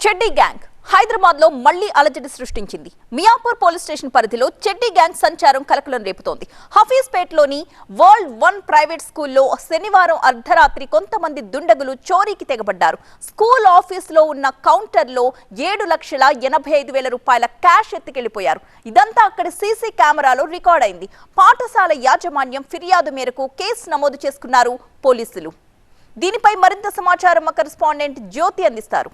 చెడ్డీ gang Hyderabad లో మళ్లీ అలజడి సృష్టించింది. మియాపూర్ పోలీస్ స్టేషన్ పరిధిలో చెడ్డీ గ్యాంగ్ సంచారం కలకలం రేపుతోంది. హఫీజ్పేట్లోని వరల్డ్ 1 ప్రైవేట్ స్కూల్లో శనివారం అర్ధరాత్రి కొంతమంది దుండగులు చోరీకి తెగబడ్డారు. స్కూల్ ఆఫీసులో ఉన్న కౌంటర్లో 7,85,000 రూపాయల క్యాష్ ఎత్తుకెళ్లిపోయారు. ఇదంతా అక్కడ సీసీ కెమెరాలో రికార్డ్ అయింది. పాఠశాల యాజమాన్యం ఫిర్యాదు మేరకు కేసు నమోదు చేసుకున్నారు పోలీసులు. దీనిపై మరింత సమాచారం మా కరెస్పాండెంట్ జ్యోతి అందిస్తారు.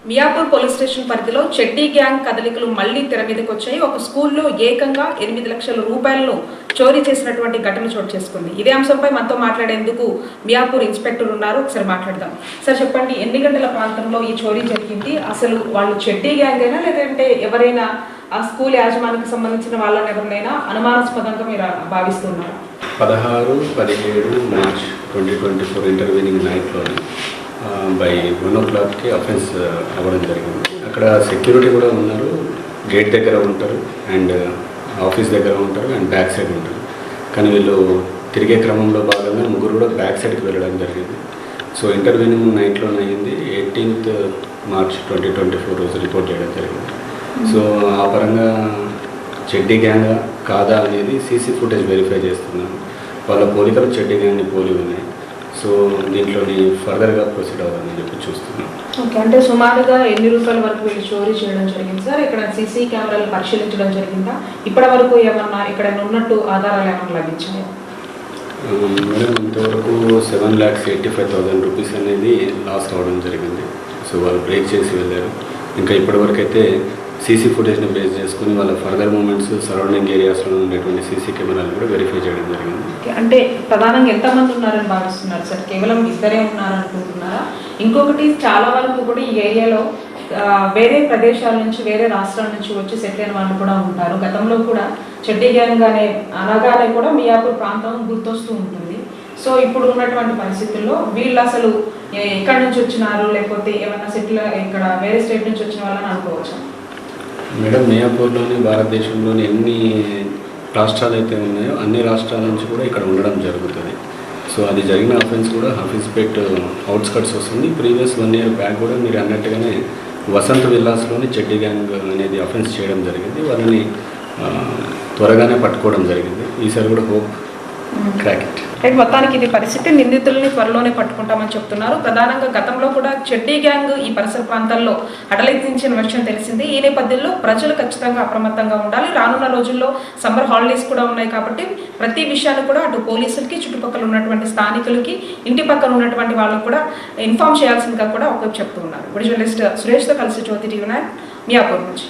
మియాపూర్ పోలీస్ స్టేషన్ పరిధిలో చెడ్డీ గ్యాంగ్ కదలికలు మళ్లీ తెర మీదకి వచ్చాయి. ఒక స్కూల్లో ఏకంగా 8 లక్షల రూపాయలను చోరీ చేసినటువంటి ఘటన చోటు చేసుకుంది. ఇదే అంశంపై మనతో మాట్లాడేందుకు మియాపూర్ ఇన్స్పెక్టర్ ఉన్నారు. ఒకసారి మాట్లాడదాం. సార్ చెప్పండి, ఎన్ని గంటల ప్రాంతంలో ఈ చోరీ జరిగింది? అసలు వాళ్ళు చెడ్డీ గ్యాంగ్ అయినా లేదంటే ఎవరైనా ఆ స్కూల్ యాజమానికి సంబంధించిన వాళ్ళని ఎవరినైనా అనుమానాస్పదంగా మీరు భావిస్తున్నారు? 16-17 మార్చ్ 2024 ఇంటర్వ్యూనింగ్ నైట్లో బై 1 o'clockకి అఫెన్స్ అవ్వడం జరిగింది. అక్కడ సెక్యూరిటీ కూడా ఉన్నారు, గేట్ దగ్గర ఉంటారు అండ్ ఆఫీస్ దగ్గర ఉంటారు అండ్ బ్యాక్ సైడ్ ఉంటారు. కానీ వీళ్ళు తిరిగే క్రమంలో భాగంగా ముగ్గురు కూడా బ్యాక్ సైడ్కి వెళ్ళడం జరిగింది. సో ఇంటర్వ్యూనింగ్ నైట్లో అయ్యింది. 18th మార్చ్ 2024 రోజు రిపోర్ట్ చేయడం జరిగింది. సో ఆ పరంగా చెడ్డీ గ్యాంగ్ కాదా అనేది సీసీ ఫుటేజ్ వెరిఫై చేస్తున్నాను. వాళ్ళ పోలికలు చెడ్డీ గ్యాంగ్ని పోలి ఉన్నాయి. సో దీంట్లోని ఫర్దర్గా ప్రొసీడ్ అవ్వాలని చెప్పి చూస్తున్నాం. ఓకే, అంటే సుమారుగా ఎన్ని రూపాయల వరకు వీళ్ళు చోరీ చేయడం జరిగింది సార్? ఇక్కడ సీసీ కెమెరాలు పరిశీలించడం జరిగిందా? ఇప్పటి వరకు ఏమన్నా ఇక్కడ ఉన్నట్టు ఆధారాలు ఏమన్నా లభించాయా? మేడం, ఇంతవరకు 7,85,000 రూపీస్ అనేది లాస్ అవ్వడం జరిగింది. సో వాళ్ళు బ్రేక్ చేసి వెళ్ళారు. ఇంకా ఇప్పటివరకు అయితే సీసీ ఫుటేజ్ని బేస్ చేసుకుని వాళ్ళ ఫర్దర్ మూమెంట్స్ సరౌండింగ్ ఏరియాస్లో ఉన్నటువంటి సీసీ కెమెరాలు కూడా వెరిఫై చేయడం జరిగింది. అంటే ప్రధానంగా ఎంతమంది ఉన్నారని భావిస్తున్నారు సార్? కేవలం ఇద్దరే ఉన్నారనుకుంటున్నారా? ఇంకొకటి, చాలా వరకు కూడా ఈ ఏరియాలో వేరే ప్రదేశాల నుంచి వేరే రాష్ట్రాల నుంచి వచ్చి సెటిల్ అయిన వాళ్ళు కూడా ఉంటారు. గతంలో కూడా చెడ్డీ గ్యాంగ్ అనగానే కూడా మియాపూర్ ప్రాంతం గుర్తొస్తూ ఉంటుంది. సో ఇప్పుడు ఉన్నటువంటి పరిస్థితుల్లో వీళ్ళు అసలు ఎక్కడి నుంచి వచ్చినారు, లేకపోతే ఏమన్నా సెటిల్ ఇక్కడ వేరే స్టేట్ నుంచి వచ్చిన వాళ్ళని అనుకోవచ్చు? మేడం, మియాపూర్లోని భారతదేశంలోని ఎన్ని రాష్ట్రాలు అయితే ఉన్నాయో అన్ని రాష్ట్రాల నుంచి కూడా ఇక్కడ ఉండడం జరుగుతుంది. సో అది జరిగిన అఫెన్స్ కూడా హఫీజ్పేట్ అవుట్స్కట్స్ వస్తుంది. ప్రీవియస్ 1 year బ్యాక్ కూడా మీరు అన్నట్టుగానే వసంత్ విల్లాస్లోని చెడ్డీ గ్యాంగ్ అనేది అఫెన్స్ చేయడం జరిగింది. వాళ్ళని త్వరగానే పట్టుకోవడం జరిగింది. ఈసారి కూడా హోప్ క్రాక్ ఇట్. మొత్తానికి ఇది పరిస్థితి. నిందితుల్ని త్వరలోనే పట్టుకుంటామని చెప్తున్నారు. ప్రధానంగా గతంలో కూడా చెడ్డీ గ్యాంగ్ ఈ పరిసర ప్రాంతాల్లో అటలెత్తించిన విషయం తెలిసింది. ఈ నేపథ్యంలో ప్రజలు ఖచ్చితంగా అప్రమత్తంగా ఉండాలి. రానున్న రోజుల్లో సమ్మర్ హాలిడేస్ కూడా ఉన్నాయి కాబట్టి ప్రతి విషయాన్ని కూడా అటు పోలీసులకి, చుట్టుపక్కల ఉన్నటువంటి స్థానికులకి, ఇంటి పక్కన ఉన్నటువంటి వాళ్ళకు కూడా ఇన్ఫార్మ్ చేయాల్సిందిగా కూడా ఒకవైపు చెప్తూ ఉన్నారు. ఇప్పుడు జర్నలిస్ట్ సురేష్తో కలిసి జ్యోతి టీవీ 9 మియాపూర్ నుంచి.